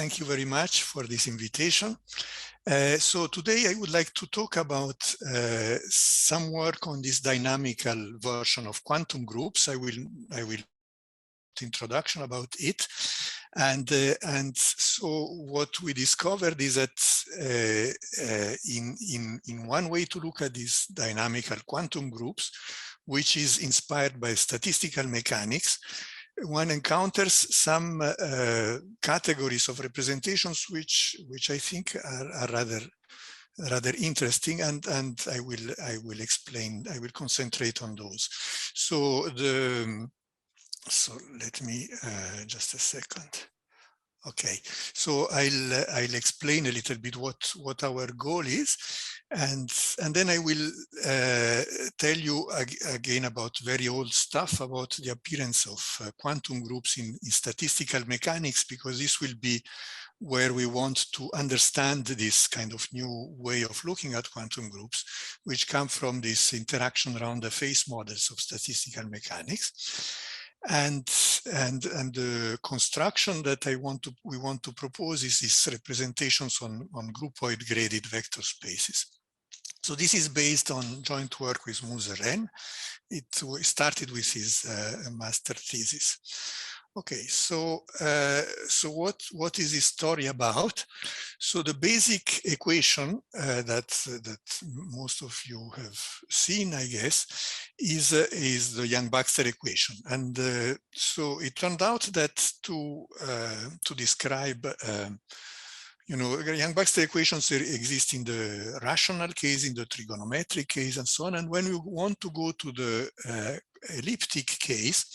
thank you very much for this invitation. So today I would like to talk about some work on this dynamical version of quantum groups. I will introduction about it, and so what we discovered is that in one way to look at these dynamical quantum groups, which is inspired by statistical mechanics, one encounters some categories of representations which I think are rather interesting, and I will explain. I will concentrate on those. So let me just a second. Okay, so I'll explain a little bit what our goal is, and then I will tell you again about very old stuff about the appearance of quantum groups in statistical mechanics, because this will be where we want to understand this kind of new way of looking at quantum groups, which come from this interaction around the phase models of statistical mechanics. And the construction that we want to propose is these representations on groupoid graded vector spaces. So this is based on joint work with Moser-Renn. It started with his master thesis. Okay, so what is this story about? So the basic equation that most of you have seen, I guess, is the Young-Baxter equation. And so it turned out that to describe Young-Baxter equations exist in the rational case, in the trigonometric case, and so on. And when you want to go to the elliptic case,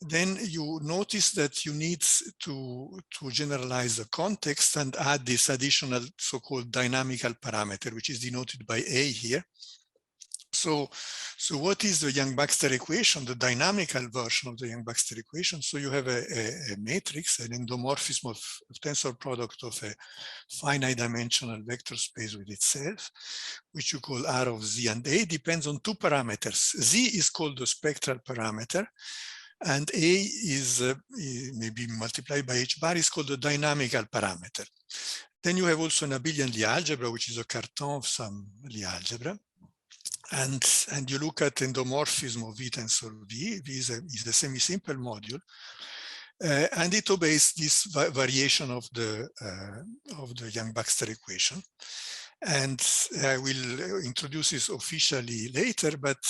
then you notice that you need to generalize the context and add this additional so-called dynamical parameter, which is denoted by A here. So what is the Young-Baxter equation, the dynamical version of the Young-Baxter equation? So you have a matrix, an endomorphism of tensor product of a finite dimensional vector space with itself, which you call R of Z, and A depends on two parameters. Z is called the spectral parameter, and A is maybe multiplied by H bar is called the dynamical parameter. Then you have also an abelian Lie algebra, which is a Cartan of some Lie algebra. And you look at endomorphism of V tensor V. V is a semi-simple module. And it obeys this variation of the Young-Baxter equation. And I will introduce this officially later, but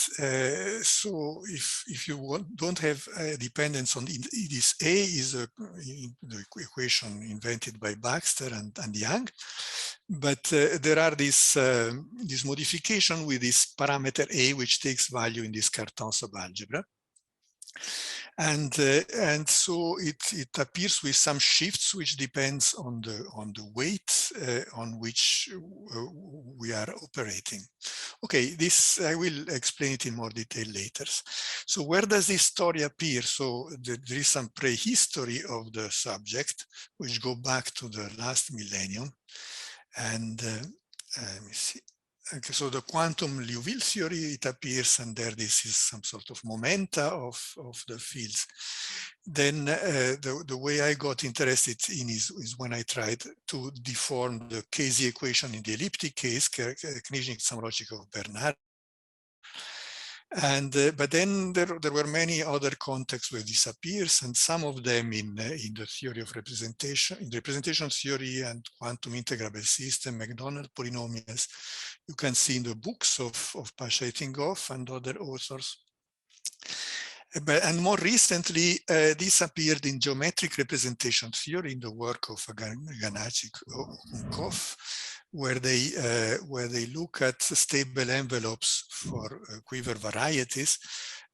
so if you don't have a dependence on this, A is the equation invented by Baxter and Young, but there are this modification with this parameter A, which takes value in this Cartan subalgebra. And so it appears with some shifts, which depends on the weight on which we are operating. Okay, this I will explain it in more detail later. So where does this story appear? So there is some prehistory of the subject, which go back to the last millennium. And let me see. Okay, so the quantum Liouville theory, it appears, and there this is some sort of momenta of the fields. Then the way I got interested in is when I tried to deform the KZ equation in the elliptic case, Knižník-Samročík of Bernard. And but then there were many other contexts where this appears, and some of them in the theory of representation, in the representation theory and quantum integrable system, McDonald polynomials. You can see in the books of Pasha-Eitingoff and other authors. And more recently, this appeared in geometric representation theory in the work of Ganachik-Unkov, where they look at stable envelopes for quiver varieties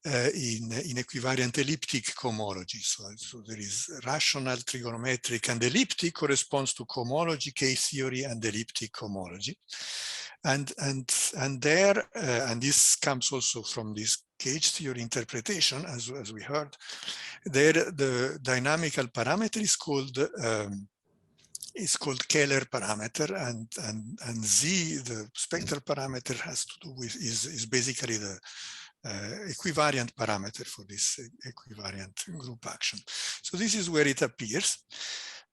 in equivariant elliptic cohomology. So there is rational, trigonometric, and elliptic corresponds to cohomology, K-theory, and elliptic cohomology. And this comes also from this cage theory interpretation, as we heard. There, the dynamical parameter is called Keller parameter, and Z, the spectral parameter, has to do with is basically the equivariant parameter for this equivariant group action. So this is where it appears.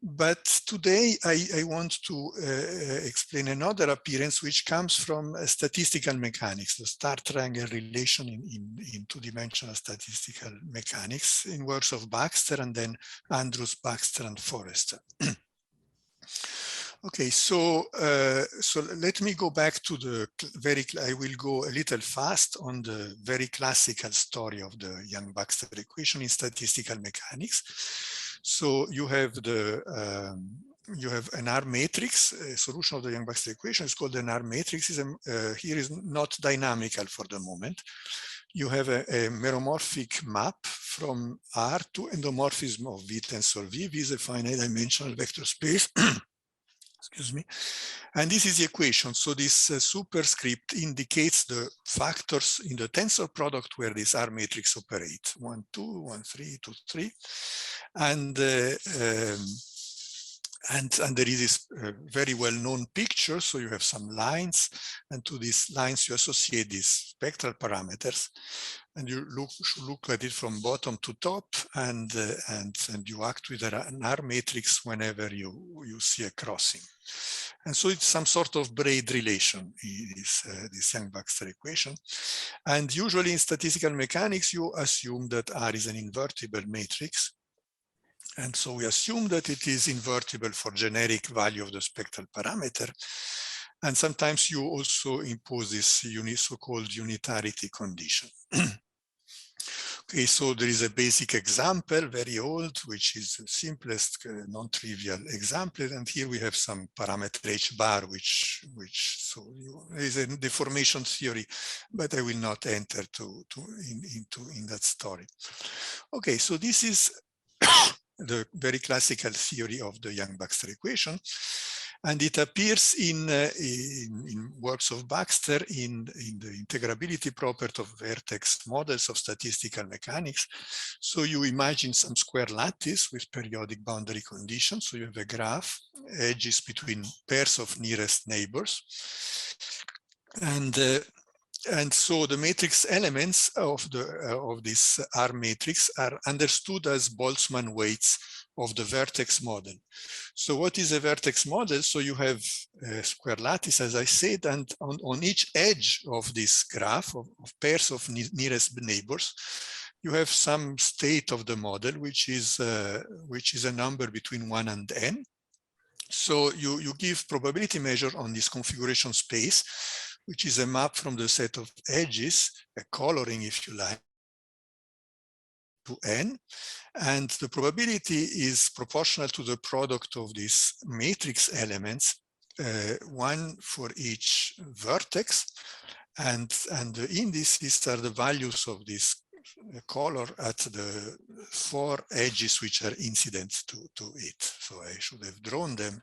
But today I want to explain another appearance which comes from statistical mechanics, the star triangle relation in two-dimensional statistical mechanics in works of Baxter and then Andrews, Baxter, and Forrester. Okay, so let me go back to the I will go a little fast on the very classical story of the Young-Baxter equation in statistical mechanics. So you have an R matrix. A solution of the Young-Baxter equation is called an R matrix. Here is not dynamical for the moment. You have a meromorphic map from R to endomorphism of V tensor V. V is a finite dimensional vector space. Excuse me. And this is the equation. So this superscript indicates the factors in the tensor product where this R matrix operates. 1, 2, 1, 3, 2, 3. And there is this very well-known picture. So you have some lines, and to these lines you associate these spectral parameters, and you should look at it from bottom to top, and you act with an R matrix whenever you see a crossing. And so it's some sort of braid relation, this Young-Baxter equation. And usually in statistical mechanics, you assume that R is an invertible matrix. And so we assume that it is invertible for generic value of the spectral parameter. And sometimes you also impose this so-called unitarity condition. Okay, so there is a basic example, very old, which is the simplest non-trivial example. And here we have some parameter h bar, there is a deformation theory, but I will not enter in that story. Okay, so this is the very classical theory of the Young-Baxter equation. And it appears in works of Baxter in the integrability property of Vertex Models of statistical mechanics. So you imagine some square lattice with periodic boundary conditions. So you have a graph, edges between pairs of nearest neighbors. And so the matrix elements of this R matrix are understood as Boltzmann weights of the vertex model. So what is a vertex model? So you have a square lattice, as I said, and on each edge of this graph of pairs of nearest neighbors, you have some state of the model, which is a number between 1 and n. So you give probability measure on this configuration space, which is a map from the set of edges, a coloring, if you like, to n. And the probability is proportional to the product of these matrix elements, 1 for each vertex. And the indices are the values of this color at the 4 edges which are incident to it. So I should have drawn them,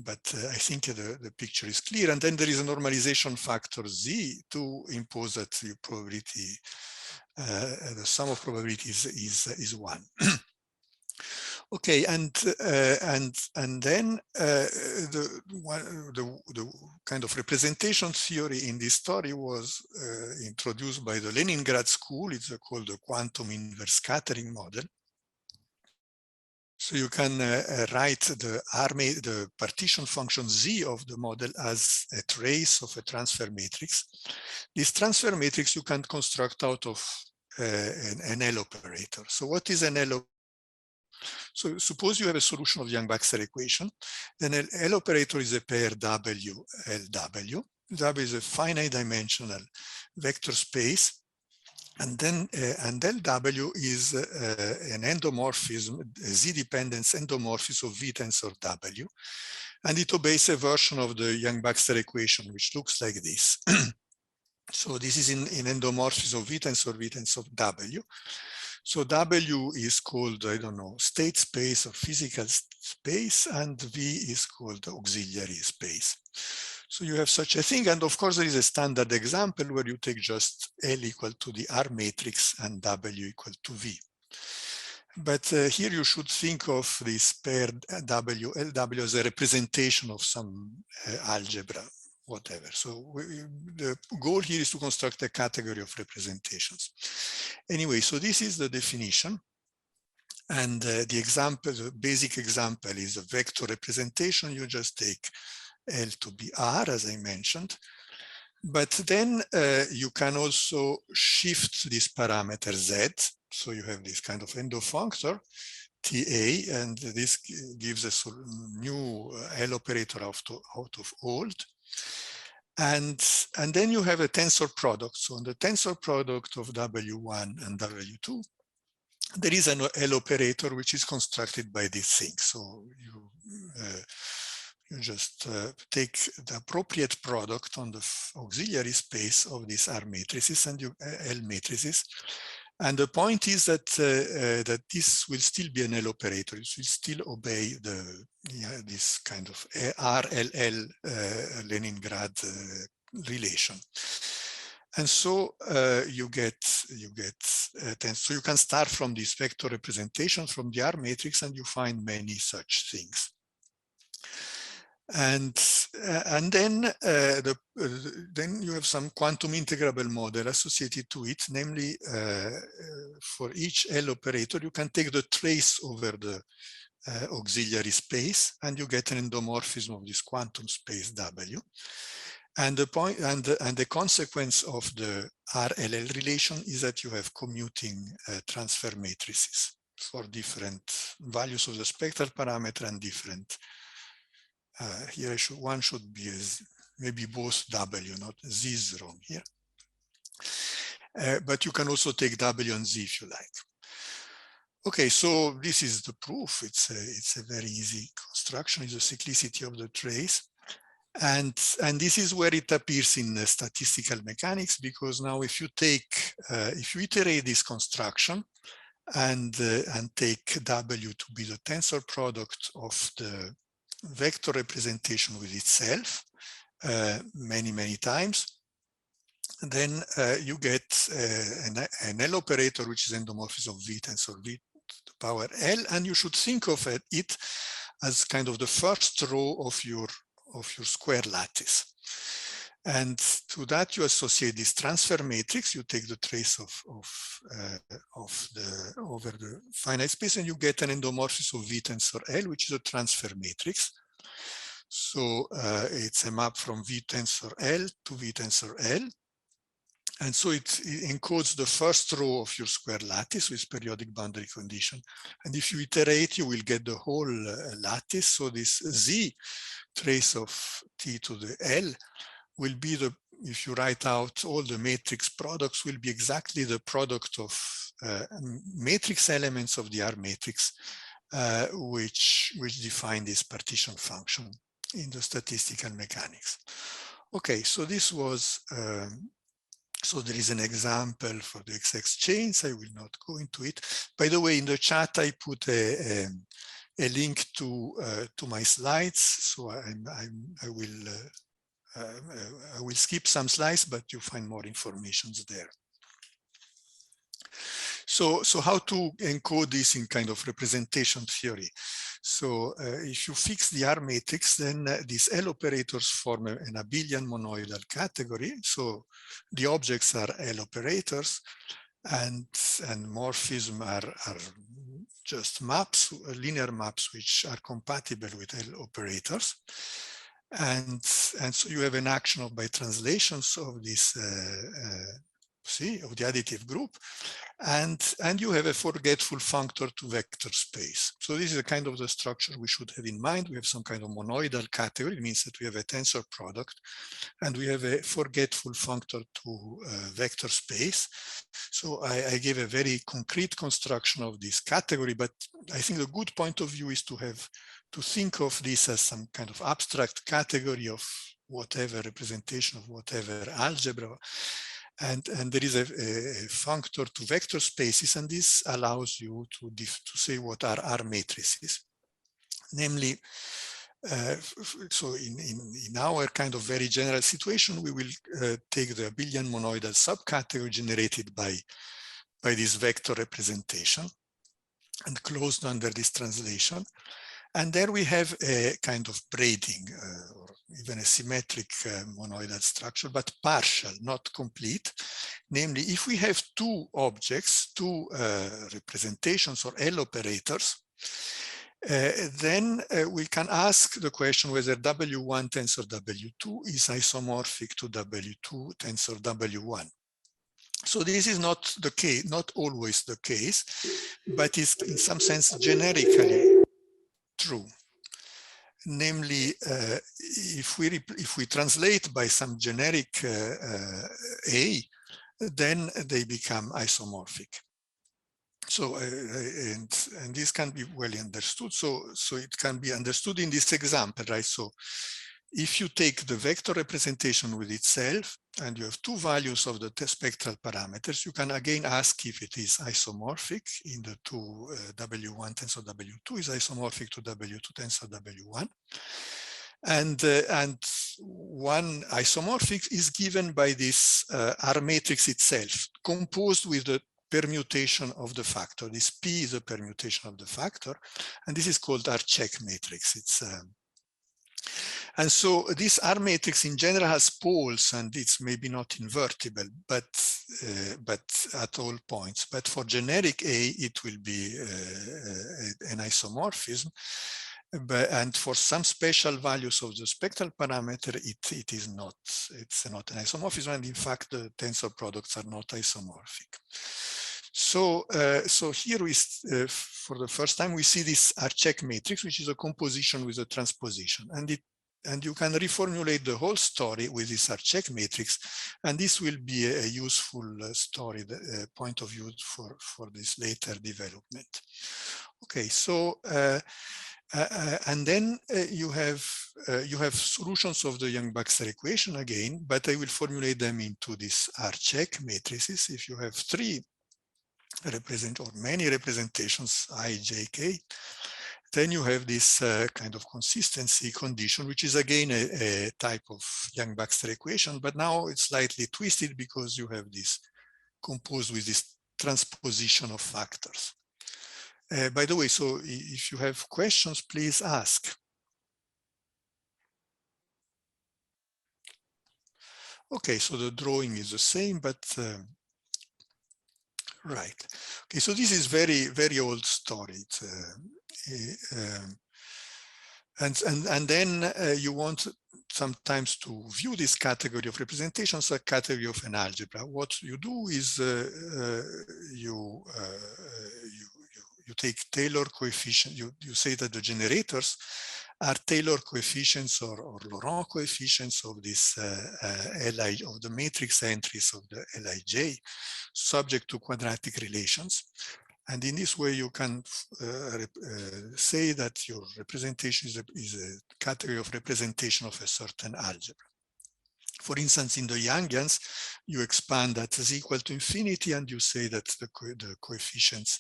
but I think the picture is clear. And then there is a normalization factor z to impose that the probability, the sum of probabilities is 1. Okay, and then the kind of representation theory in this story was introduced by the Leningrad school. It's called the quantum inverse scattering model. So you can write the partition function z of the model as a trace of a transfer matrix. This transfer matrix you can construct out of an L operator. So what is an L operator? So suppose you have a solution of the Young-Baxter equation, then an L operator is a pair W, LW. W is a finite dimensional vector space. And then LW is an endomorphism, a z-dependence endomorphism of V tensor W. And it obeys a version of the Young-Baxter equation, which looks like this. So this is in endomorphism of V tensor W. So W is called, I don't know, state space or physical space, and V is called auxiliary space. So you have such a thing. And of course, there is a standard example where you take just L equal to the R matrix and W equal to V. But here you should think of this pair W, LW as a representation of some algebra, whatever. So the goal here is to construct a category of representations. Anyway, so this is the definition. And the example, the basic example is a vector representation. You just take L to be R, as I mentioned. But then you can also shift this parameter Z. So you have this kind of endofunctor, TA, and this gives a new L operator out of old. And then you have a tensor product. So on the tensor product of W1 and W2, there is an L operator which is constructed by this thing. So you just take the appropriate product on the auxiliary space of these R matrices and L matrices. And the point is that that this will still be an L operator. It will still obey this kind of RLL Leningrad relation. And so you get so you can start from this vector representation from the R matrix, and you find many such things. And then then you have some quantum integrable model associated to it, namely for each L operator, you can take the trace over the auxiliary space, and you get an endomorphism of this quantum space W. And the point and the consequence of the RLL relation is that you have commuting transfer matrices for different values of the spectral parameter and different. Here one should be maybe both W, not Z is wrong here. But you can also take W and Z if you like. Okay, so this is the proof. It's a very easy construction. It's the cyclicity of the trace. And this is where it appears in statistical mechanics, because now if you iterate this construction and take W to be the tensor product of the vector representation with itself many times, then you get an L operator which is endomorphism of V tensor V to the power L, and you should think of it as kind of the first row of your square lattice. And to that you associate this transfer matrix. You take the trace over the finite space, and you get an endomorphism of V tensor L, which is a transfer matrix. So it's a map from V tensor L to V tensor L. And so it encodes the first row of your square lattice with periodic boundary condition. And if you iterate, you will get the whole lattice. So this Z trace of T to the L will be if you write out all the matrix products, will be exactly the product of matrix elements of the R matrix, which define this partition function in the statistical mechanics. Okay, so this was, so there is an example for the XX chains. I will not go into it. By the way, in the chat, I put a link to my slides. So I will skip some slides, but you find more information there. So how to encode this in kind of representation theory? So if you fix the R matrix, then these L operators form an abelian monoidal category. So the objects are L operators, and morphism are just maps, linear maps, which are compatible with L operators. And so you have an action by translations of this of the additive group, and you have a forgetful functor to vector space. So this is a kind of the structure we should have in mind. We have some kind of monoidal category. It means that we have a tensor product, and we have a forgetful functor to vector space. So I gave a very concrete construction of this category, but I think the good point of view is to think of this as some kind of abstract category of whatever representation of whatever algebra. And there is a functor to vector spaces, and this allows you to say what are R matrices. Namely, so in our kind of very general situation, we will take the abelian monoidal subcategory generated by this vector representation and closed under this translation. And there we have a kind of braiding, or even a symmetric monoidal structure, but partial, not complete. Namely, if we have two objects, two representations or L operators, then we can ask the question whether W1 tensor W2 is isomorphic to W2 tensor W1. So this is not the case, not always the case, but is in some sense generically true. Namely, if we translate by some generic A, then they become isomorphic. So, and this can be well understood. So it can be understood in this example, right? So if you take the vector representation with itself and you have two values of the spectral parameters, you can again ask if it is isomorphic in the two W1 tensor W2 is isomorphic to W2 tensor W1. And one isomorphic is given by this R matrix itself, composed with the permutation of the factor. This P is a permutation of the factor, and this is called R check matrix. It's and so this R matrix in general has poles, and it's maybe not invertible, but at all points. But for generic A, it will be an isomorphism. And for some special values of the spectral parameter, it is not. It's not an isomorphism, and in fact, the tensor products are not isomorphic. So, so here we, for the first time, we see this R check matrix, which is a composition with a transposition, and you can reformulate the whole story with this R check matrix, and this will be a useful story, point of view for this later development. Okay, so and then you have solutions of the Young-Baxter equation again, but I will formulate them into this R check matrices. If you have three many representations, I, J, K, then you have this kind of consistency condition, which is again a type of Young-Baxter equation, but now it's slightly twisted because you have this composed with this transposition of factors. By the way, so if you have questions, please ask. Okay, so the drawing is the same, but right. Okay, so this is very old story. And then you want sometimes to view this category of representations as a category of an algebra. What you do is you take Taylor coefficient. You say that the generators are Taylor coefficients or Laurent coefficients of this Li, of the matrix entries of the Lij, subject to quadratic relations. And in this way, you can say that your representation is a category of representation of a certain algebra. For instance, in the Youngians, you expand that is equal to infinity, and you say that the coefficients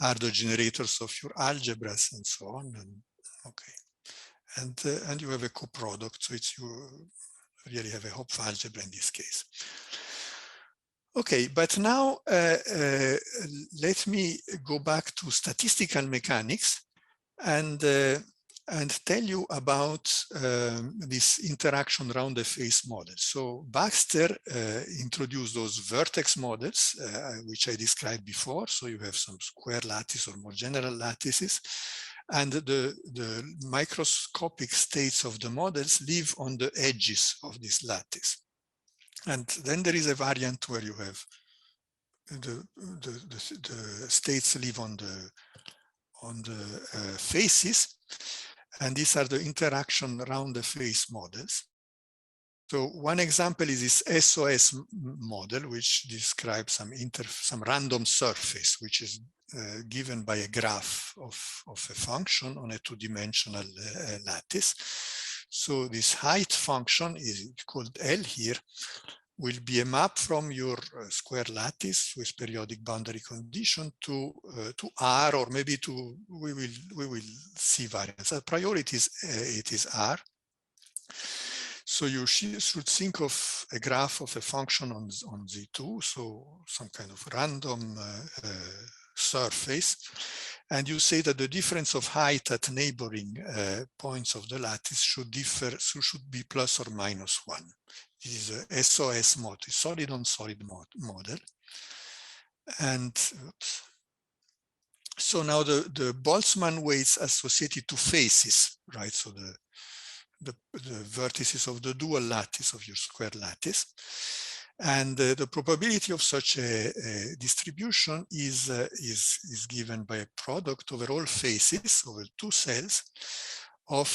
are the generators of your algebras and so on. And, okay, and you have a coproduct, so you really have a Hopf algebra in this case. Okay, but now let me go back to statistical mechanics and tell you about this interaction around the face model. So Baxter introduced those vertex models, which I described before. So you have some square lattice or more general lattices, and the microscopic states of the models live on the edges of this lattice. And then there is a variant where you have the states live on the faces, and these are the interaction around the face models. So one example is this SOS model, which describes some random surface, which is given by a graph of a function on a two-dimensional lattice. So this height function is called L here, will be a map from your square lattice with periodic boundary condition to R, or maybe to, we will see variance. A priori it is R. So you should think of a graph of a function on Z2, so some kind of random surface. and you say that the difference of height at neighboring points of the lattice should differ, so should be plus or minus 1. This is a SOS model, solid on solid model. And oops. So now the Boltzmann weights associated to faces, right? So the vertices of the dual lattice of your square lattice. And the probability of such a distribution is given by a product over all faces over two cells of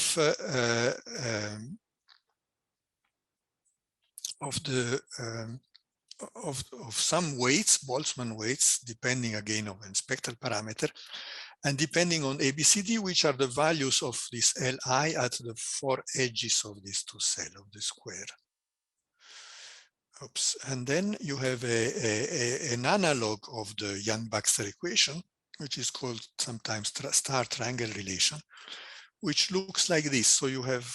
some weights, Boltzmann weights, depending again on spectral parameter, and depending on ABCD, which are the values of this Li at the four edges of these two cells of the square. Oops. And then you have an analog of the Young-Baxter equation, which is called sometimes star triangle relation, which looks like this. So you have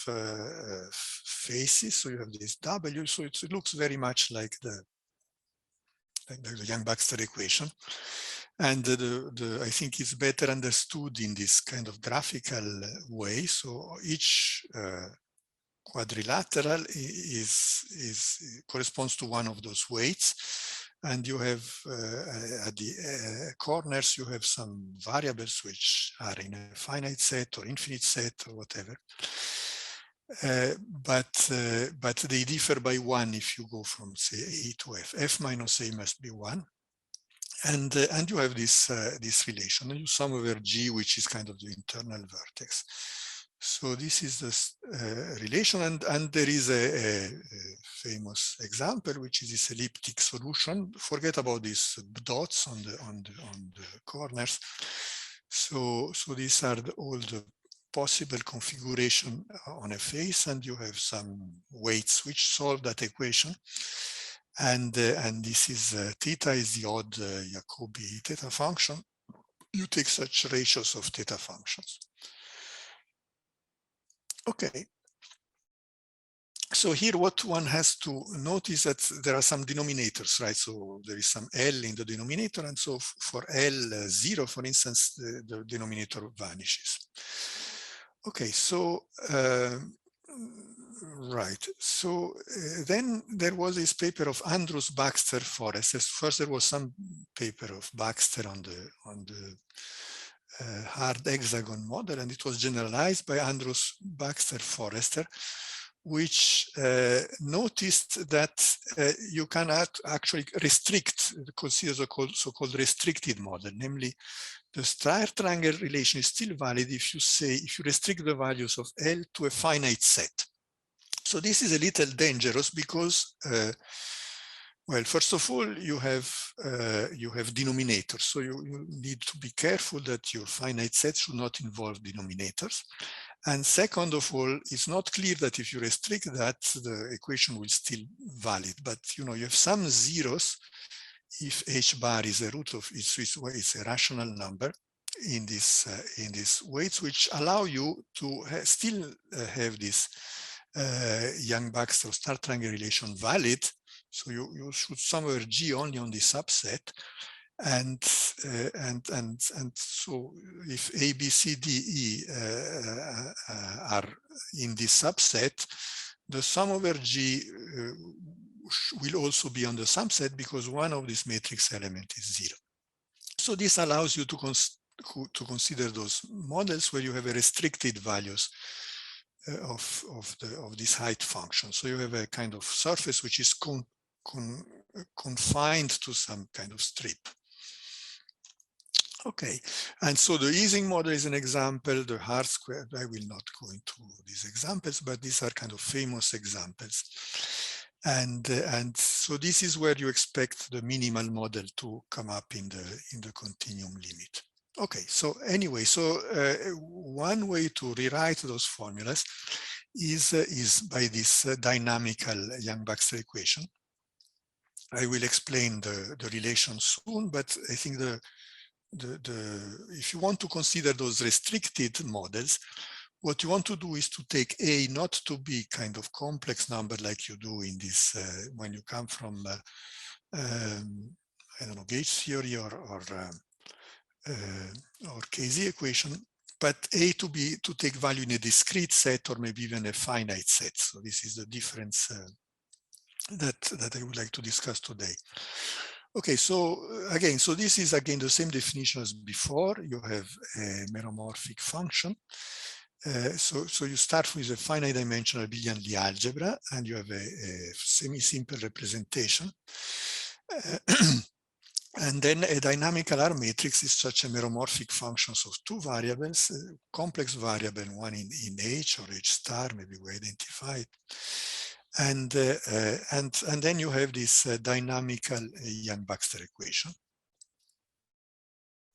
faces, so you have this W, so it looks very much like the Young-Baxter equation. And I think it's better understood in this kind of graphical way. So each quadrilateral corresponds to one of those weights. And you have at the corners, you have some variables which are in a finite set or infinite set or whatever. But they differ by 1 if you go from, say, A to F. F minus A must be 1. And you have this relation. You sum over G, which is kind of the internal vertex. So this is the relation, and there is a famous example, which is this elliptic solution. Forget about these dots on the corners. So these are all the possible configuration on a face, and you have some weights which solve that equation. And this is theta is the odd Jacobi theta function. You take such ratios of theta functions. Okay. So here what one has to notice that there are some denominators, right? So there is some L in the denominator, and so for L0, for instance, the denominator vanishes. Okay, so right. So then there was this paper of Andrews, Baxter, Forrester. First, there was some paper of Baxter on the hard hexagon model, and it was generalized by Andrews, Baxter, Forrester, which noticed that you can actually consider the so-called restricted model, namely the star triangle relation is still valid if you restrict the values of L to a finite set. So this is a little dangerous because, well, first of all, you have denominators. So you need to be careful that your finite set should not involve denominators. And second of all, it's not clear that if you restrict that, the equation will still valid. But you have some zeros if h bar is a root of it's a rational number in this weights, which allow you to still have this Young-Baxter star triangle relation valid. So you should sum over G only on the subset, and so if A, B, C, D, E are in this subset, the sum over G will also be on the subset because one of these matrix elements is 0. So this allows you to consider those models where you have a restricted values of this height function. So you have a kind of surface which is confined to some kind of strip. Okay, and so the Ising model is an example. The hard square, I will not go into these examples, but these are kind of famous examples. And so this is where you expect the minimal model to come up in the continuum limit. Okay, so anyway, so one way to rewrite those formulas is by this dynamical Young-Baxter equation. I will explain the relation soon, but I think if you want to consider those restricted models, what you want to do is to take A not to be kind of complex number like you do in this when you come from I don't know, gauge theory or or KZ equation, but A to take value in a discrete set or maybe even a finite set. So this is the difference that I would like to discuss today. Okay, so again, so this is again the same definition as before. You have a meromorphic function. So you start with a finite dimensional abelian Lie algebra, and you have a semi-simple representation. And then a dynamical R matrix is such a meromorphic functions of two variables, complex variable, one in H or H star, maybe we identify it. And then you have this dynamical Yang-Baxter equation.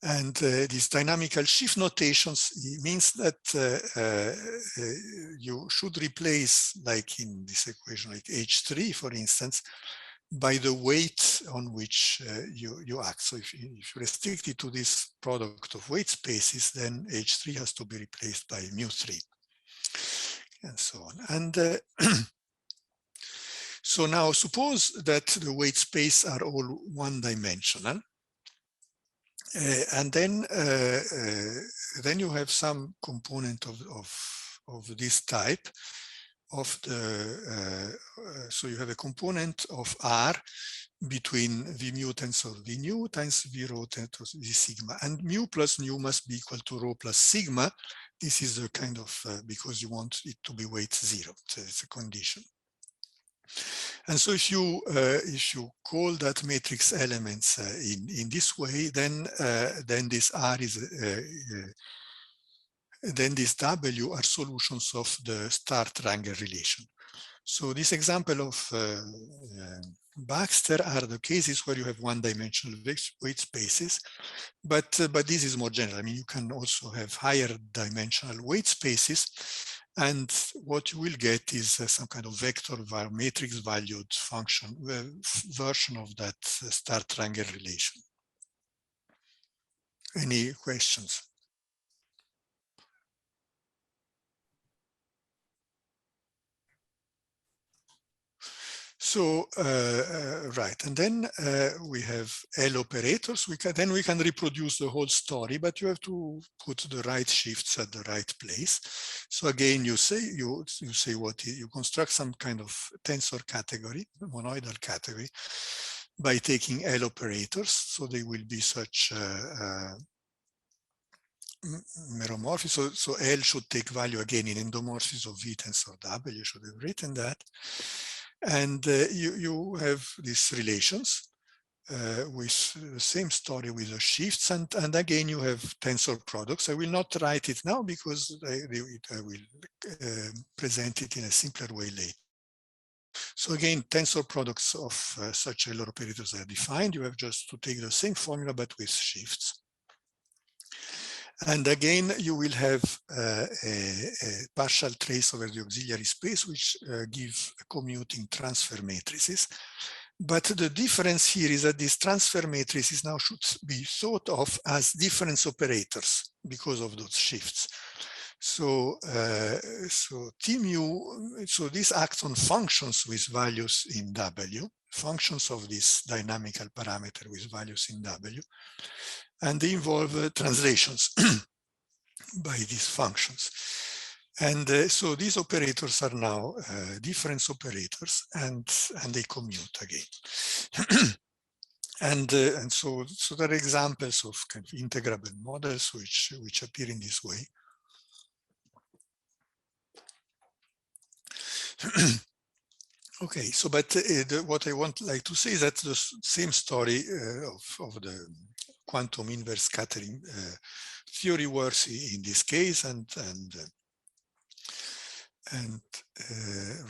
And these dynamical shift notations means that you should replace, like in this equation, like H3, for instance, by the weight on which you act. So if you restrict it to this product of weight spaces, then H3 has to be replaced by mu3, and so on. And so now suppose that the weight space are all one-dimensional. And then you have some component of this type of the, so you have a component of R between V mu tensor V nu times V rho tensor V sigma, and mu plus nu must be equal to rho plus sigma. This is a kind of, because you want it to be weight zero, so it's a condition. And so if you call that matrix elements in this way, then this R is then this W are solutions of the star triangle relation. So this example of Baxter are the cases where you have one-dimensional weight spaces, but this is more general. I mean, you can also have higher dimensional weight spaces, and what you will get is some kind of vector matrix valued function version of that star triangle relation. Any questions? So, right, and then we have L operators. Then we can reproduce the whole story, but you have to put the right shifts at the right place. So again, you say what you construct some kind of tensor category, monoidal category, by taking L operators. So they will be such meromorphism. So L should take value again in endomorphism of V tensor W. You should have written that. And you have these relations with the same story with the shifts, and again you have tensor products. I will not write it now because I will present it in a simpler way later. So again, tensor products of such Euler operators are defined. You have just to take the same formula but with shifts. And again, you will have a partial trace over the auxiliary space, which give commuting transfer matrices. But the difference here is that these transfer matrices now should be thought of as difference operators because of those shifts. So, T mu, so this acts on functions with values in W, functions of this dynamical parameter with values in W. And they involve translations by these functions. And so these operators are now difference operators, and they commute again. And so there are examples of kind of integrable models which appear in this way. Okay, so but what I want like to say is that the same story of the quantum inverse scattering theory works in this case, and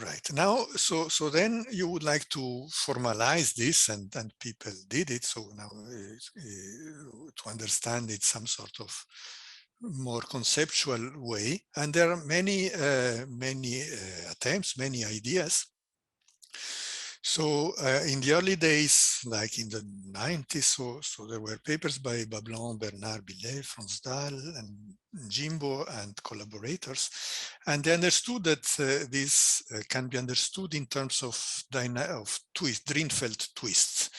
right now, so then you would like to formalize this, and people did it. So now to understand it some sort of more conceptual way, and there are many attempts, many ideas. So in the early days, like in the 90s, so there were papers by Bablon, Bernard, Billet, Franz Dahl, and Jimbo and collaborators, and they understood that this can be understood in terms of Drinfeld twists.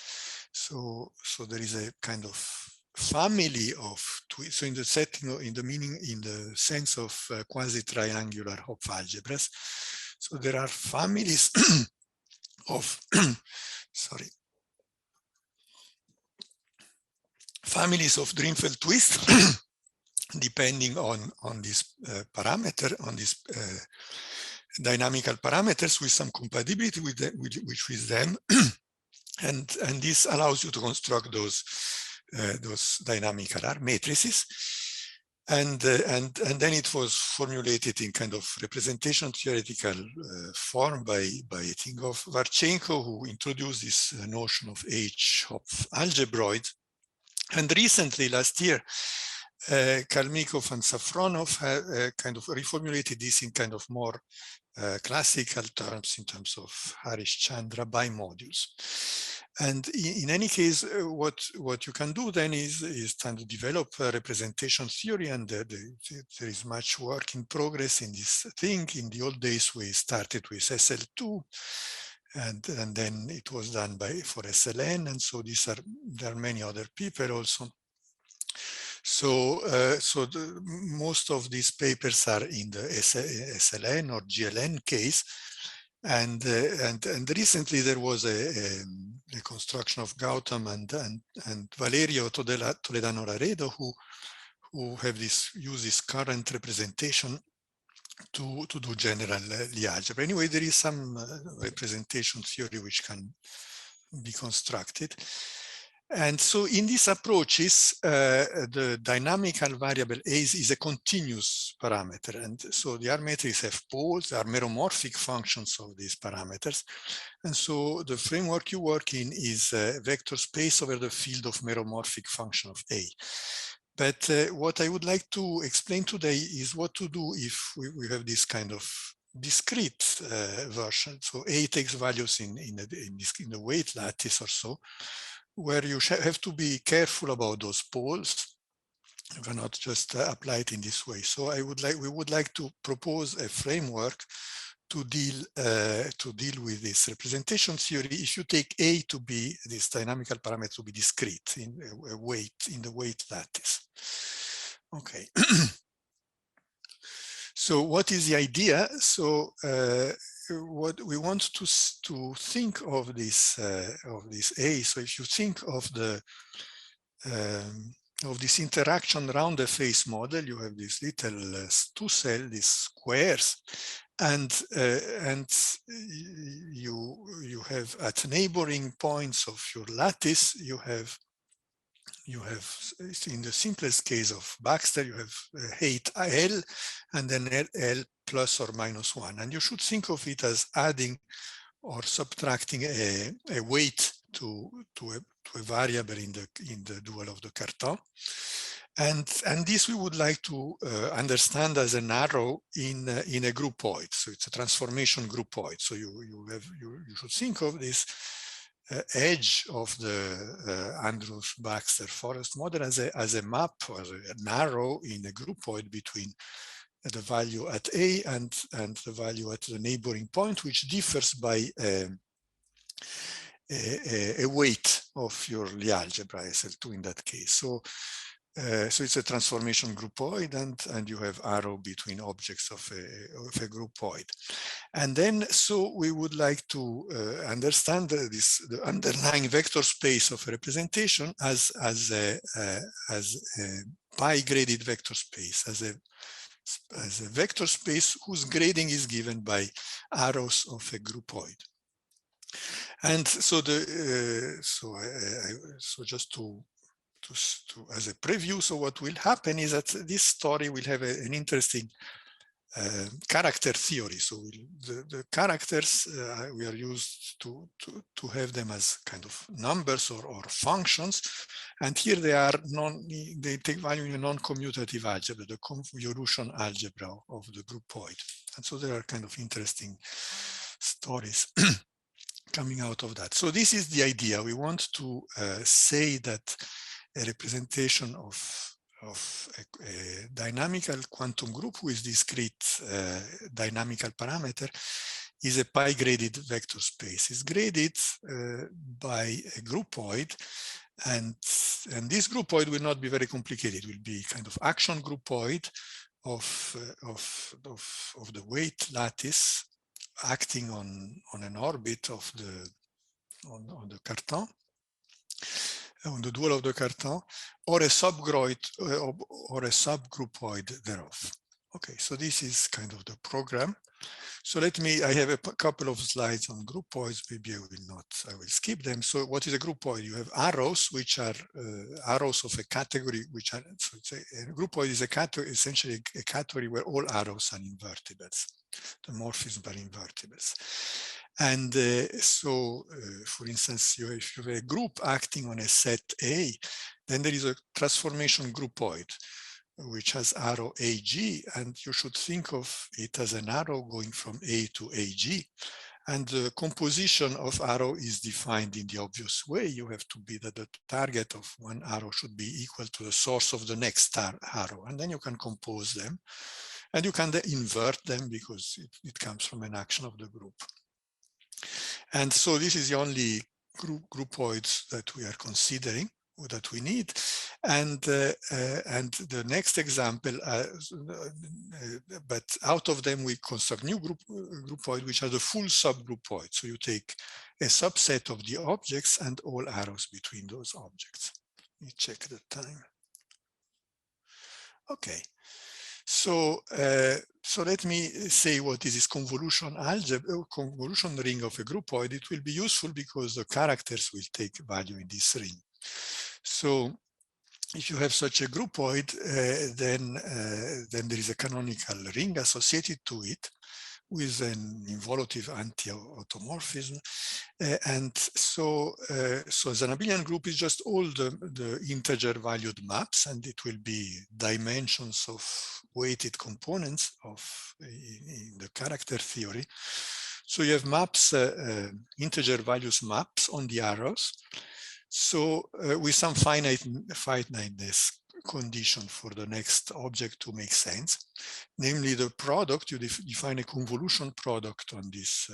So there is a kind of family of so in the setting, in the meaning, in the sense of quasi-triangular Hopf algebras. So there are families of sorry, families of Drinfeld twist depending on this parameter, on this dynamical parameters, with some compatibility with them, and this allows you to construct those dynamical R matrices. And then it was formulated in kind of representation theoretical form by Tingoff Varchenko, who introduced this notion of H-Hopf algebroid. And recently, last year, Kalmykov and Safronov have kind of reformulated this in kind of more classical terms, in terms of Harish-Chandra bimodules. And in any case, what you can do then is trying to develop a representation theory, and there is much work in progress in this thing. In the old days, we started with SL2, and then it was done for SLN, and so there are many other people also. So, most of these papers are in the SLN or GLN case, and recently there was a construction of Gautam and Valerio Toledano Laredo who have use this current representation to do general Lie algebra. Anyway, there is some representation theory which can be constructed. And so in these approaches, the dynamical variable A is a continuous parameter. And so the R matrices have poles, are meromorphic functions of these parameters. And so the framework you work in is a vector space over the field of meromorphic function of A. But what I would like to explain today is what to do if we have this kind of discrete version. So A takes values in the weight lattice or so, where you have to be careful about those poles. You cannot just apply it in this way. So we would like to propose a framework to deal with this representation theory if you take A to be this dynamical parameter to be discrete in a weight, in the weight lattice. Okay. So what is the idea? So what we want to think of this A. So if you think of this interaction around the face model, you have this little two cell, these squares, and you have at neighboring points of your lattice, you have in the simplest case of Baxter, you have height L and then L plus or minus 1. And you should think of it as adding or subtracting a weight to a variable in the dual of the Cartan. And this we would like to understand as an arrow in a groupoid. So it's a transformation groupoid. So you should think of this edge of the Andrews-Baxter forest model as a map or an arrow in a groupoid between the value at A and the value at the neighboring point, which differs by a weight of your Lie algebra, SL2 in that case. So it's a transformation groupoid, and you have arrow between objects of a groupoid. And then, so we would like to understand the underlying vector space of a representation as a pi-graded vector space, as a vector space whose grading is given by arrows of a groupoid. And so just to as a preview, so what will happen is that this story will have an interesting character theory. So the characters we are used to have them as kind of numbers or functions, and here they take value in a non-commutative algebra, the convolutional algebra of the groupoid. And so there are kind of interesting stories coming out of that. So this is the idea. We want to say that a representation of a dynamical quantum group with discrete dynamical parameter is a pi-graded vector space. It's graded by a groupoid, and and this groupoid will not be very complicated. It will be kind of action groupoid of the weight lattice acting on an orbit of the on the carton, on the dual of the carton, or a subgroupoid thereof. Okay, so this is kind of the program. So I have a couple of slides on groupoids. Maybe I will skip them. So what is a groupoid? You have arrows, which are arrows of a category, which are, so a groupoid is a category, essentially a category where all arrows are invertibles. The morphisms are invertibles. And for instance, if you have a group acting on a set A, then there is a transformation groupoid, which has arrow AG, and you should think of it as an arrow going from A to AG. And the composition of arrow is defined in the obvious way. You have to be that the target of one arrow should be equal to the source of the next arrow, and then you can compose them. And you can then invert them because it comes from an action of the group. And so this is the only groupoids that we are considering, or that we need. And the next example, but out of them we construct new groupoid, which are the full subgroupoid. So you take a subset of the objects and all arrows between those objects. Let me check the time. Okay. So, let me say what is this convolution algebra, convolution ring of a groupoid. It will be useful because the characters will take value in this ring. So if you have such a groupoid, then there is a canonical ring associated to it with an involutive anti-automorphism. And so the abelian group is just all the integer valued maps, and it will be dimensions of weighted components in the character theory. So you have maps, integer values maps on the arrows. So with some finiteness condition for the next object to make sense, namely the product. You define a convolution product on this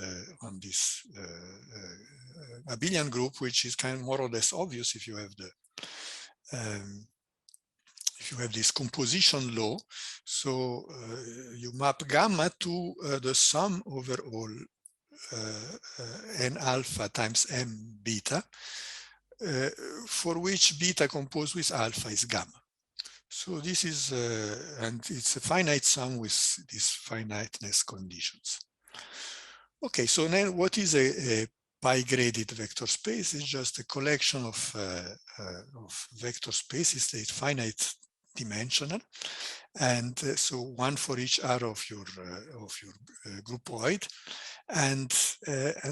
abelian group, which is kind of more or less obvious if you have this composition law. So you map gamma to the sum over all n alpha times m beta, for which beta composed with alpha is gamma. So this is, and it's a finite sum with these finiteness conditions. Okay, so then what is a pi-graded vector space? It's just a collection of vector spaces that is finite dimensional, and so one for each arrow of your groupoid, and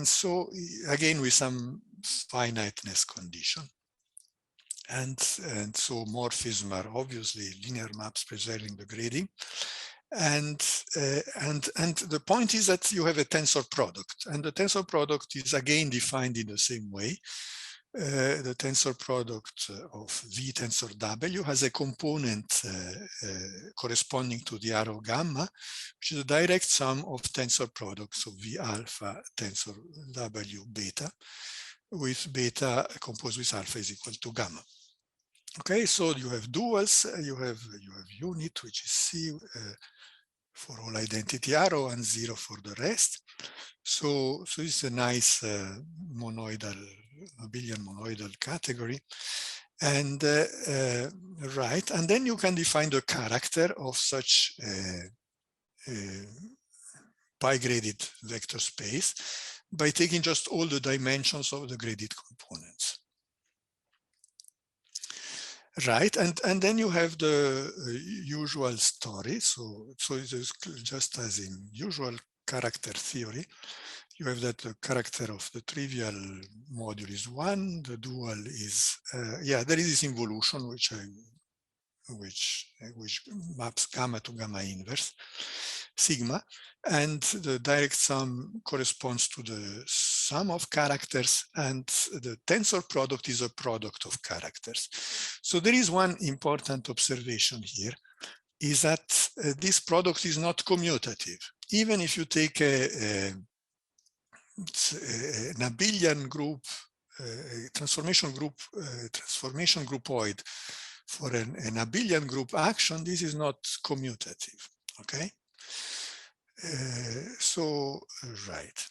so again with some finiteness condition. And so morphisms are obviously linear maps preserving the grading. And the point is that you have a tensor product, and the tensor product is again defined in the same way. The tensor product of V tensor W has a component corresponding to the arrow gamma, which is a direct sum of tensor products of V alpha tensor W beta, with beta composed with alpha is equal to gamma. Okay, so you have duals, you have unit, which is C for all identity arrow and 0 for the rest. So it's a nice abelian monoidal category. And right, and then you can define the character of such pi-graded vector space by taking just all the dimensions of the graded components. Right, and then you have the usual story. So it is just as in usual character theory. You have that the character of the trivial module is 1. The dual is there is this involution which maps gamma to gamma inverse sigma, and the direct sum corresponds to the sum of characters, and the tensor product is a product of characters. So there is one important observation here, is that this product is not commutative. Even if you take an abelian group a transformation groupoid for an abelian group action, this is not commutative. Okay. Right.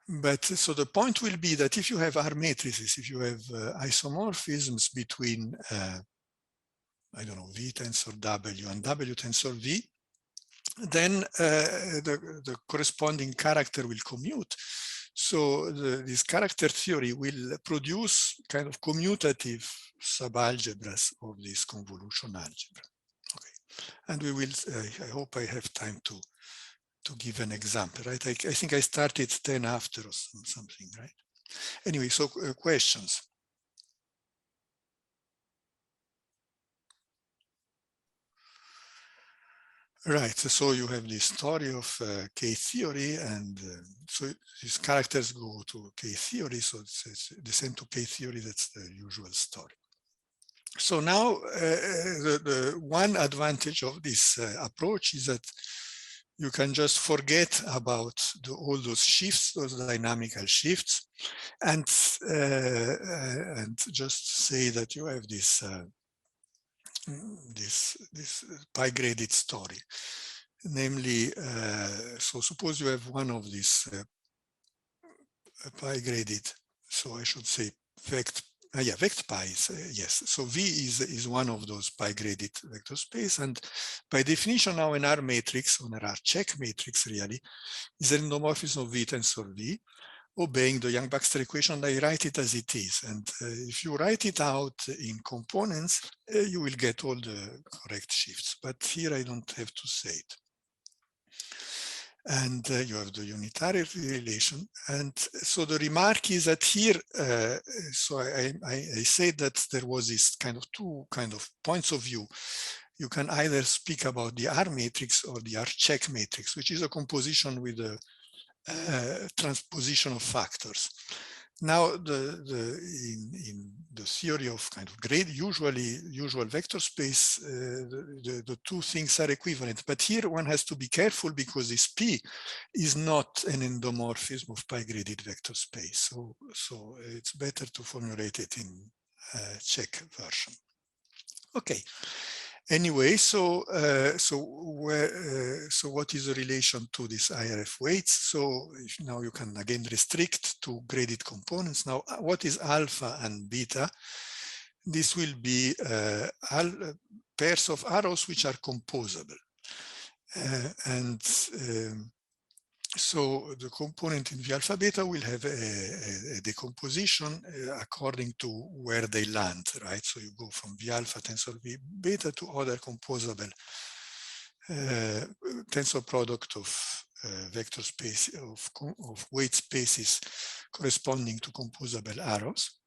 But so the point will be that if you have R matrices, if you have isomorphisms between, I don't know, V tensor W and W tensor V, then the corresponding character will commute. So this character theory will produce kind of commutative subalgebras of this convolutional algebra. Okay, and we will. I hope I have time to give an example, right? I think I started 10 after or something, right? Anyway, so questions. Right, so you have this story of K-theory, and so these characters go to K-theory, so it's descent to K-theory, that's the usual story. So now the one advantage of this approach is that you can just forget about all those shifts, those dynamical shifts, and just say that you have this this pi-graded story. Namely, so suppose you have one of these pi-graded, so I should say vect pi is, yes. So V is one of those pi-graded vector space, and by definition now an R matrix, or an R check matrix really, is an endomorphism of V tensor V, obeying the Young-Baxter equation. I write it as it is, and if you write it out in components, you will get all the correct shifts, but here I don't have to say it. And you have the unitary relation. And so the remark is that here, so I said that there was this kind of two kind of points of view. You can either speak about the R matrix or the R check matrix, which is a composition with a transposition of factors. Now, in the theory of kind of usual vector space, the two things are equivalent. But here one has to be careful because this P is not an endomorphism of pi-graded vector space. So it's better to formulate it in check version. Okay. Anyway, so what is the relation to this IRF weights? So now you can again restrict to graded components. Now, what is alpha and beta? This will be pairs of arrows which are composable. So the component in V alpha beta will have a decomposition according to where they land, right? So you go from V alpha tensor V beta to other composable tensor product of vector space of weight spaces corresponding to composable arrows.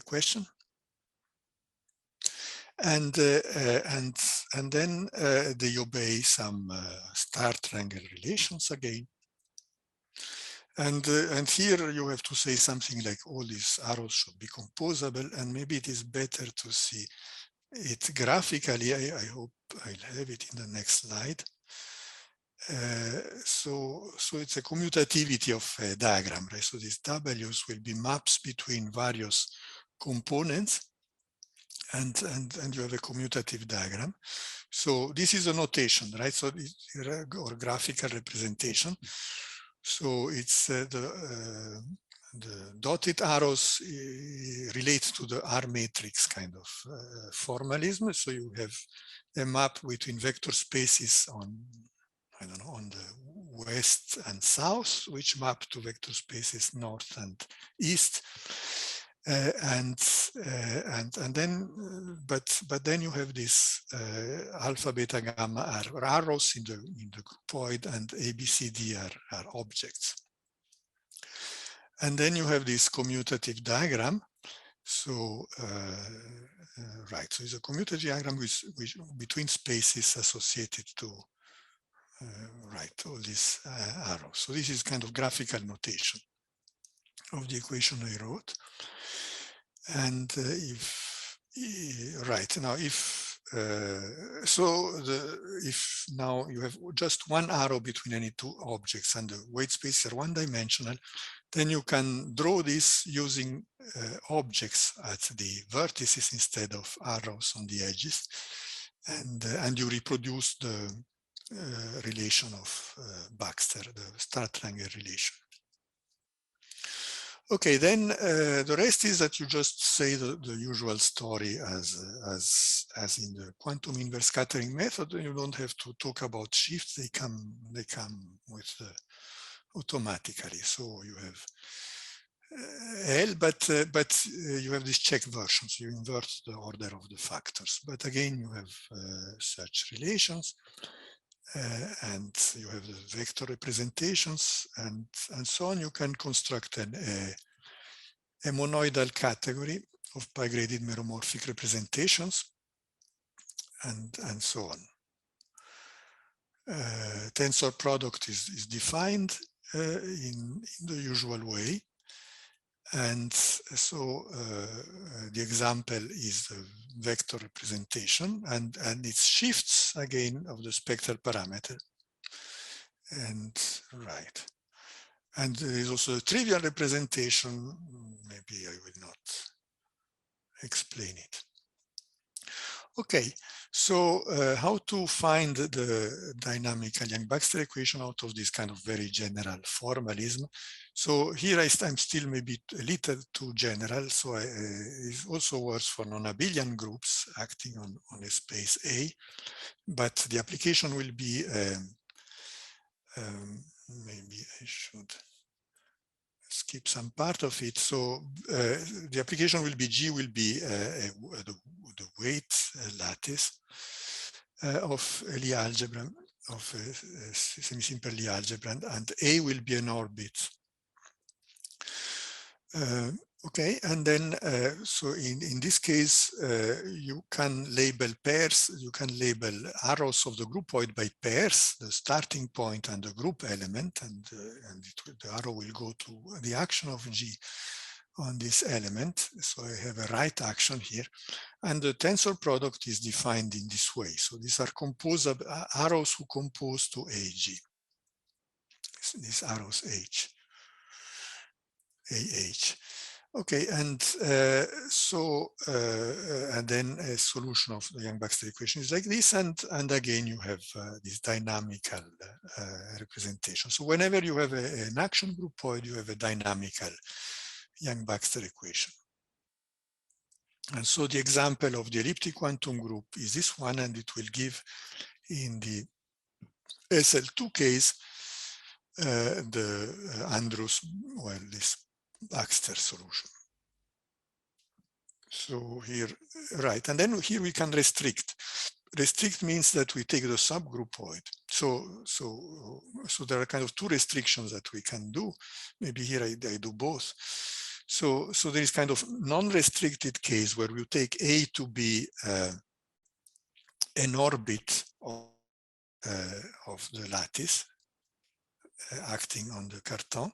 Question? And then they obey some star triangle relations again. And here you have to say something like all these arrows should be composable, and maybe it is better to see it graphically. I hope I'll have it in the next slide. So it's a commutativity of a diagram, right? So these W's will be maps between various components, and you have a commutative diagram. So this is a notation, right? So or graphical representation. So it's the dotted arrows relate to the R matrix kind of formalism. So you have a map between vector spaces on, I don't know, on the west and south, which map to vector spaces north and east. And then, but then you have this alpha, beta, gamma are arrows in the groupoid, and A, B, C, D are objects. And then you have this commutative diagram. So right, so it's a commutative diagram which between spaces associated to right all these arrows. So this is kind of graphical notation of the equation I wrote. And if right now, if if now you have just one arrow between any two objects and the weight spaces are one-dimensional, then you can draw this using objects at the vertices instead of arrows on the edges, and you reproduce the relation of Baxter, the star triangle relation. Okay, then the rest is that you just say the usual story as in the quantum inverse scattering method. You don't have to talk about shifts; they come with automatically. So you have L, but you have this check version, so you invert the order of the factors. But again, you have such relations. And you have the vector representations and so on. You can construct a monoidal category of pi-graded meromorphic representations and so on. Tensor product is defined in the usual way. And so the example is the vector representation and its shifts again of the spectral parameter. And right. And there is also a trivial representation. Maybe I will not explain it. Okay, so how to find the dynamical Yang-Baxter equation out of this kind of very general formalism? So here I'm still maybe a little too general. So it also works for non-abelian groups acting on a space A, but the application will be maybe I should skip some part of it. So the application will be G will be the weight lattice of Lie algebra, of semi-simple Lie algebra, and A will be an orbit. Okay, and then so in this case you can label pairs, you can label arrows of the groupoid by pairs, the starting point and the group element, and the arrow will go to the action of G on this element. So I have a right action here, and the tensor product is defined in this way. So these are composed of arrows who compose to AG. These arrows H, AH. Okay, and and then a solution of the Yang-Baxter equation is like this, and again you have this dynamical representation. So whenever you have an action groupoid, you have a dynamical Yang-Baxter equation. And so the example of the elliptic quantum group is this one, and it will give in the SL2 case the Andrews, well, this Baxter solution. So here, right, and then here we can restrict. Restrict means that we take the subgroupoid. So there are kind of two restrictions that we can do. Maybe here I do both. So there is kind of non-restricted case where we take A to be an orbit of the lattice acting on the carton,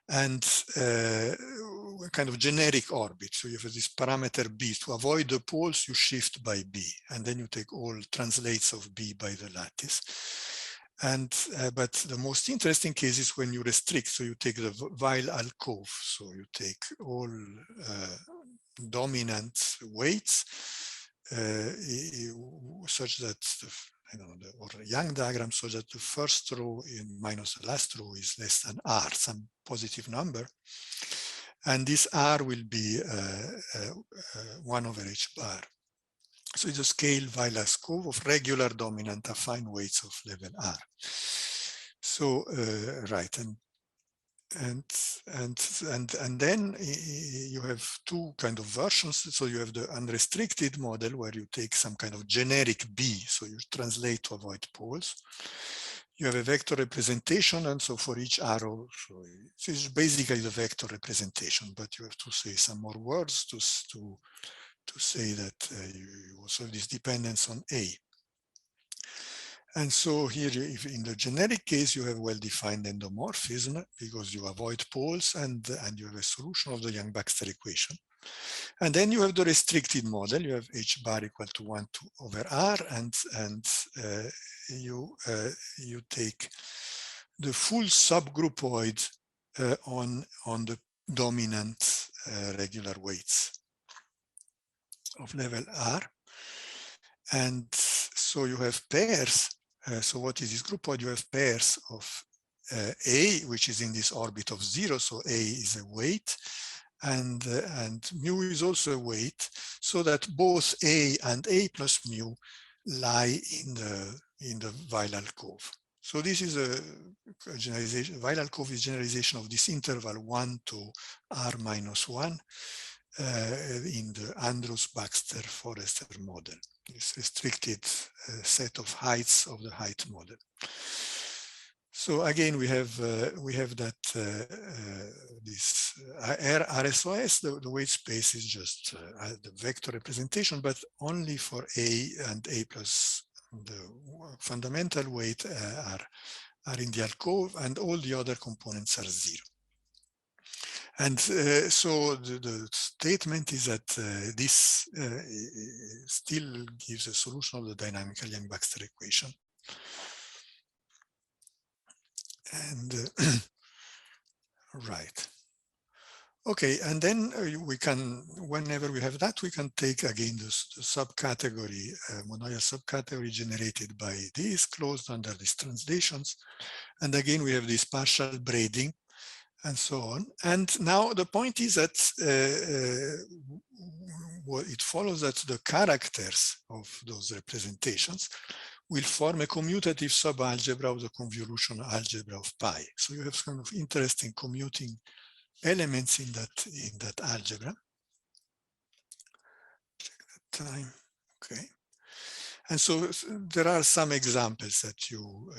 and a kind of generic orbit. So you have this parameter B. To avoid the poles, you shift by B, and then you take all translates of B by the lattice. And but the most interesting case is when you restrict. So you take the Weil alcove. So you take all dominant weights such that or Young diagram, so that the first row minus the last row is less than R, some positive number. And this R will be 1 over H bar. So it's a scale Weil-Alcove of regular dominant affine weights of level R. So right, and then you have two kind of versions. So you have the unrestricted model where you take some kind of generic B, so you translate to avoid poles. You have a vector representation, and so for each arrow, so it's basically the vector representation, but you have to say some more words to say that you also have this dependence on A. And so here, if in the generic case, you have well-defined endomorphism because you avoid poles and you have a solution of the Yang-Baxter equation. And then you have the restricted model. You have h bar equal to 1 over r, and you take the full subgroupoid on the dominant regular weights of level r. And so you have pairs. So what is this groupoid? You have pairs of A, which is in this orbit of 0. So A is a weight, and mu is also a weight, so that both A and A plus mu lie in the Weyl alcove. So this is a generalization. Weyl alcove is generalization of this interval 1 to r minus 1 in the Andrews-Baxter-Forrester model, this restricted set of heights of the height model. So again, we have that this RSOS, the weight space is just the vector representation, but only for A and A plus. The fundamental weight are in the alcove, and all the other components are 0. And so the statement is that this still gives a solution of the dynamical Yang-Baxter equation. And right. Okay, and then we can, whenever we have that, we can take again the subcategory, monoidal subcategory generated by this, closed under these translations. And again, we have this partial braiding and so on. And now the point is that it follows that the characters of those representations will form a commutative subalgebra of the convolutional algebra of pi. So you have kind of interesting commuting elements in that algebra. Check that time. Okay. And so there are some examples that you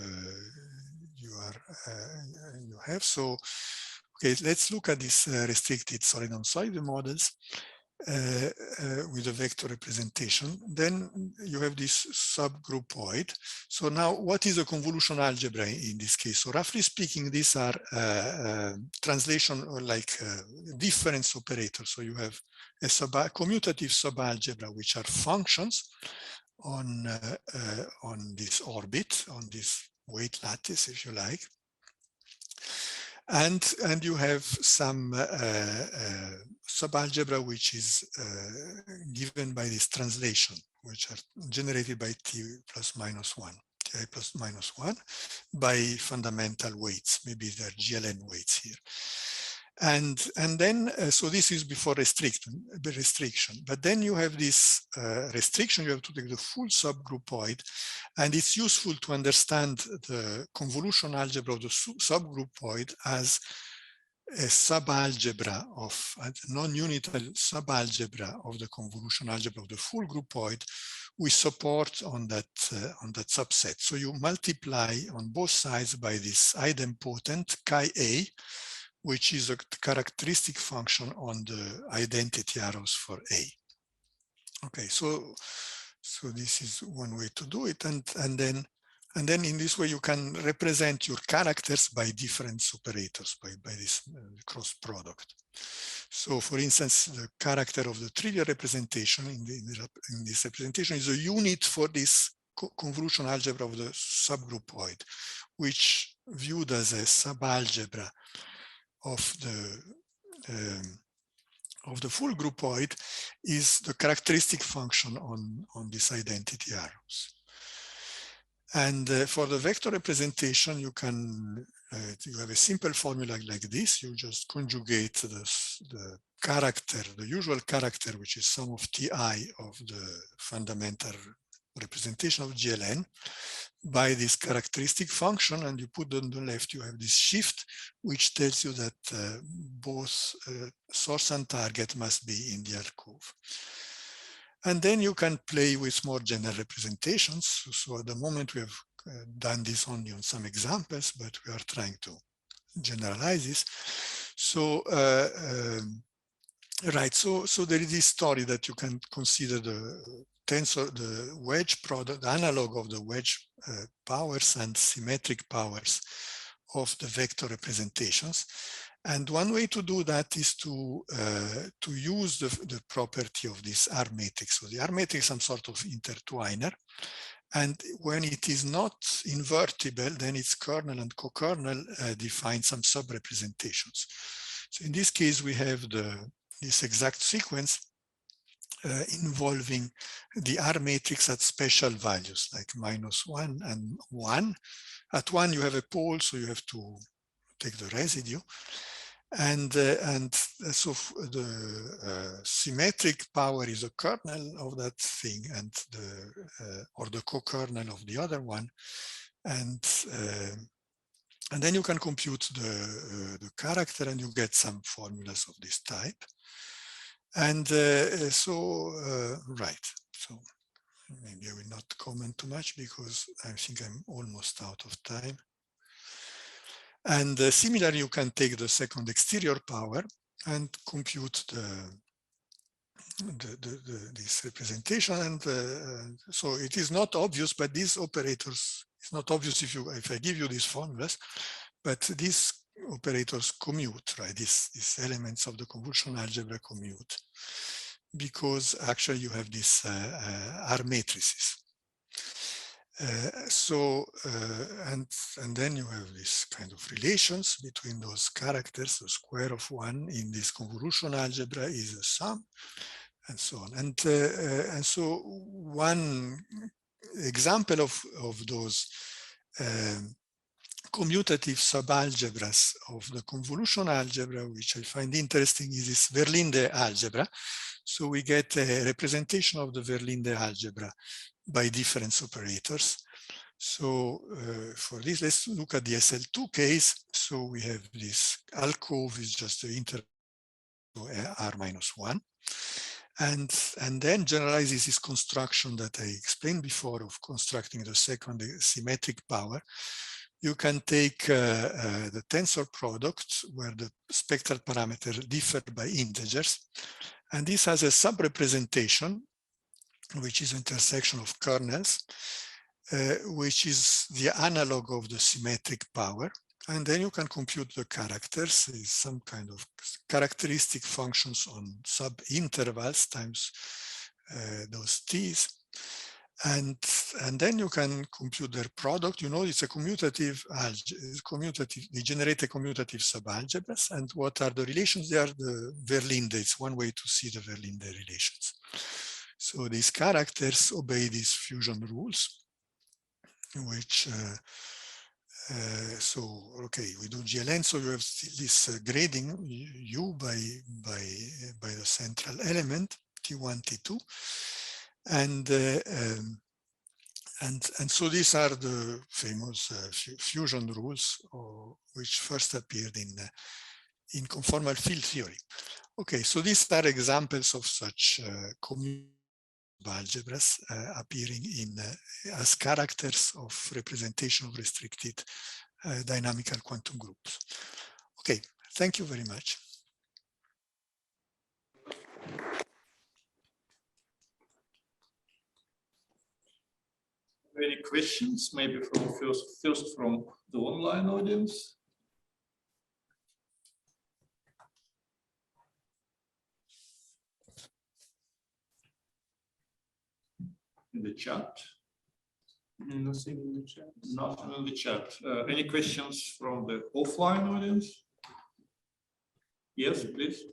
have. So okay, let's look at this restricted solid-on-solid models with a vector representation. Then you have this subgroupoid. So now, what is a convolutional algebra in this case? So roughly speaking, these are translation or like difference operators. So you have a commutative subalgebra, which are functions on this orbit, on this weight lattice, if you like. And you have some subalgebra which is given by this translation, which are generated by t plus minus 1, ti plus minus 1, by fundamental weights. Maybe they're GLN weights here. And then, so this is before restriction. But then you have this restriction, you have to take the full subgroupoid, and it's useful to understand the convolutional algebra of the subgroupoid as a subalgebra of a non-unital subalgebra of the convolutional algebra of the full groupoid with support on that subset. So you multiply on both sides by this idempotent chi A, which is a characteristic function on the identity arrows for A. Okay, so this is one way to do it, and then in this way you can represent your characters by difference operators, by this cross product. So, for instance, the character of the trivial representation in this representation is a unit for this convolutional algebra of the subgroupoid, which viewed as a subalgebra of the full groupoid is the characteristic function on these identity arrows. And for the vector representation, you can you have a simple formula like this. You just conjugate the character, the usual character, which is sum of ti of the fundamental representation of GLN, by this characteristic function, and you put on the left, you have this shift, which tells you that both source and target must be in the alcove. And then you can play with more general representations. So at the moment we have done this only on some examples, but we are trying to generalize this. So right, so there is this story that you can consider the tensor, the wedge product, the analog of the wedge powers and symmetric powers of the vector representations. And one way to do that is to use the property of this R matrix. So the R matrix is some sort of intertwiner. And when it is not invertible, then its kernel and co-kernel define some sub-representations. So in this case, we have this exact sequence involving the R matrix at special values, like -1 and 1. At 1, you have a pole, so you have to take the residue. And so the symmetric power is a kernel of that thing, and or the co-kernel of the other one, and then you can compute the character, and you get some formulas of this type. And right. So maybe I will not comment too much because I think I'm almost out of time. And similarly, you can take the second exterior power and compute this representation. And so it is not obvious, but these operators, it's not obvious if I give you these formulas, but these operators commute, right? These elements of the convolutional algebra commute, because actually you have these R matrices. And then you have this kind of relations between those characters. The square of 1 in this convolutional algebra is a sum, and so on. And so one example of those commutative subalgebras of the convolutional algebra, which I find interesting, is this Verlinde algebra. So we get a representation of the Verlinde algebra by difference operators. So for this, let's look at the SL2 case. So we have this alcove is just the interval R-1. And then generalizes this construction that I explained before of constructing the second symmetric power. You can take the tensor product where the spectral parameters differ by integers. And this has a sub-representation, which is intersection of kernels, which is the analog of the symmetric power. And then you can compute the characters, is some kind of characteristic functions on sub-intervals times those t's. And then you can compute their product. You know, it's a commutative, they generate a commutative subalgebras. And what are the relations? They are the Verlinde. It's one way to see the Verlinde relations. So these characters obey these fusion rules, which, okay, we do GLN, so you have this grading U by the central element, T1, T2. And so these are the famous fusion rules, which first appeared in conformal field theory. Okay, so these are examples of such commutative algebras appearing as characters of representation of restricted dynamical quantum groups. Okay, thank you very much. Any questions? Maybe from first from the online audience. In the chat? Nothing in the chat. Nothing in the chat. Any questions from the offline audience? Yes, please.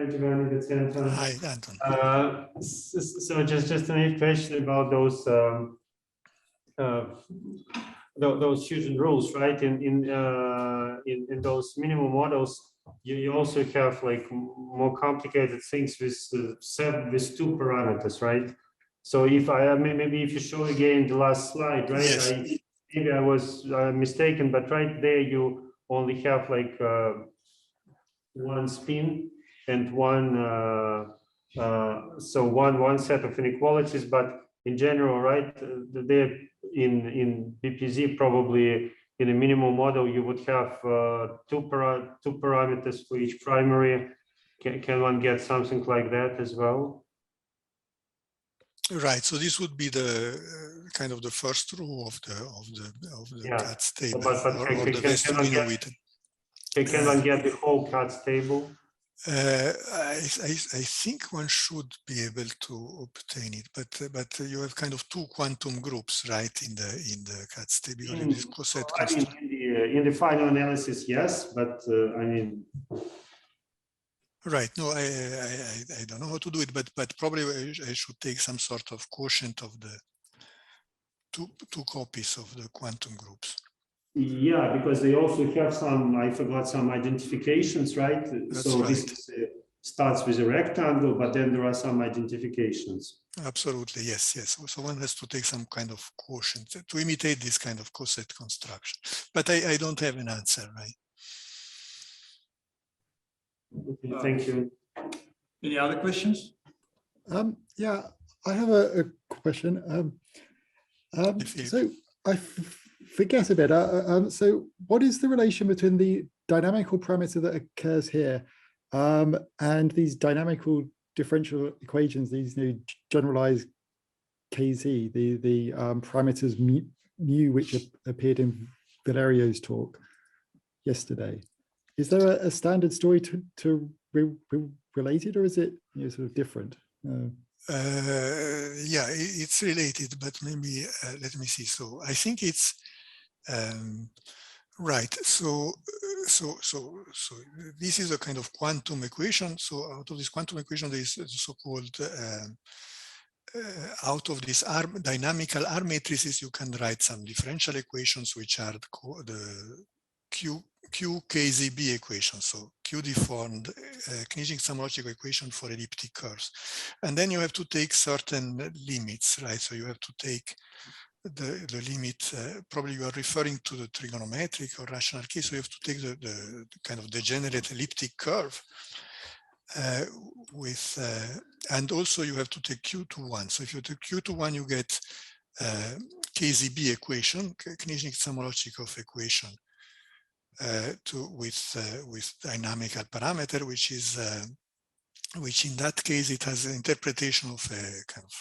Hi, Anton. So just a question about those fusion rules, right? In those minimum models, you also have like more complicated things with two parameters, right? So if maybe if you show again the last slide, right? Yes. Maybe I was mistaken, but right there you only have like one spin and one one set of inequalities, but in general, right, they're in BPZ probably in a minimal model you would have two parameters for each primary. Can one get something like that as well? Right. So this would be the kind of the first row of the Yeah. Katz table, But or the Westerino with. They cannot get the whole Katz table. I think one should be able to obtain it, but you have kind of two quantum groups, right, in the Katz table, because it is coset construct. In the final analysis, yes, but I mean. Right. No, I don't know how to do it, but probably I should take some sort of quotient of the two copies of the quantum groups. Yeah, because they also have some, I forgot, some identifications, right? That's so right. This starts with a rectangle, but then there are some identifications. Absolutely, yes, yes. So one has to take some kind of quotient to imitate this kind of coset construction. But I don't have an answer, right? Okay, thank you. Any other questions? Yeah, I have a question. So I forget a bit. So what is the relation between the dynamical parameter that occurs here and these dynamical differential equations, these new generalized KZ, the parameters mu, which appeared in Valerio's talk yesterday? Is there a standard story to relate it, or is it sort of different? Yeah, it's related, but maybe let me see. So I think it's right. So this is a kind of quantum equation. So out of this quantum equation, there is the so-called out of this dynamical R matrices, you can write some differential equations, which are the QKZB equation. So Q deformed Knight-Samolowczyk equation for elliptic curves. And then you have to take certain limits, right? So you have to take the limit, probably you are referring to the trigonometric or rational case. So you have to take the kind of degenerate elliptic curve and also you have to take Q to 1. So if you take Q to 1, you get KZB equation, Knight-Samolowczyk equation with dynamical parameter, which in that case it has an interpretation of a kind of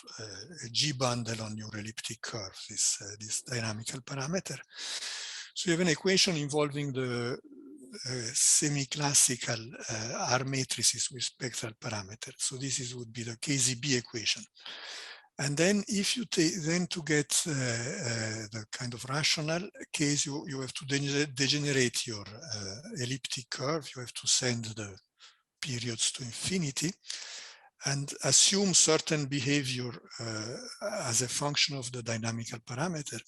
a G bundle on your elliptic curve, this dynamical parameter. So you have an equation involving the semi-classical R matrices with spectral parameter. So this would be the KZB equation. And then if you take, then to get the kind of rational case, you have to degenerate your elliptic curve. You have to send the periods to infinity and assume certain behavior as a function of the dynamical parameter,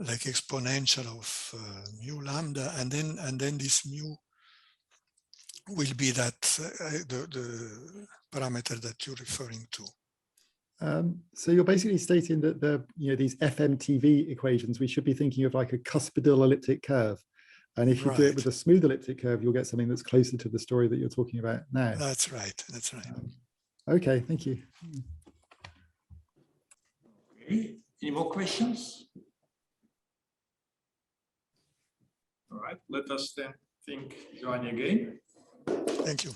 like exponential of mu lambda, and then this mu will be that the parameter that you're referring to. So you're basically stating that these FMTV equations, we should be thinking of like a cuspidal elliptic curve. And if you do it with a smooth elliptic curve, you'll get something that's closer to the story that you're talking about now. That's right. That's right. Okay, thank you. Okay. Any more questions? All right, let us then thank Giovanni again. Thank you.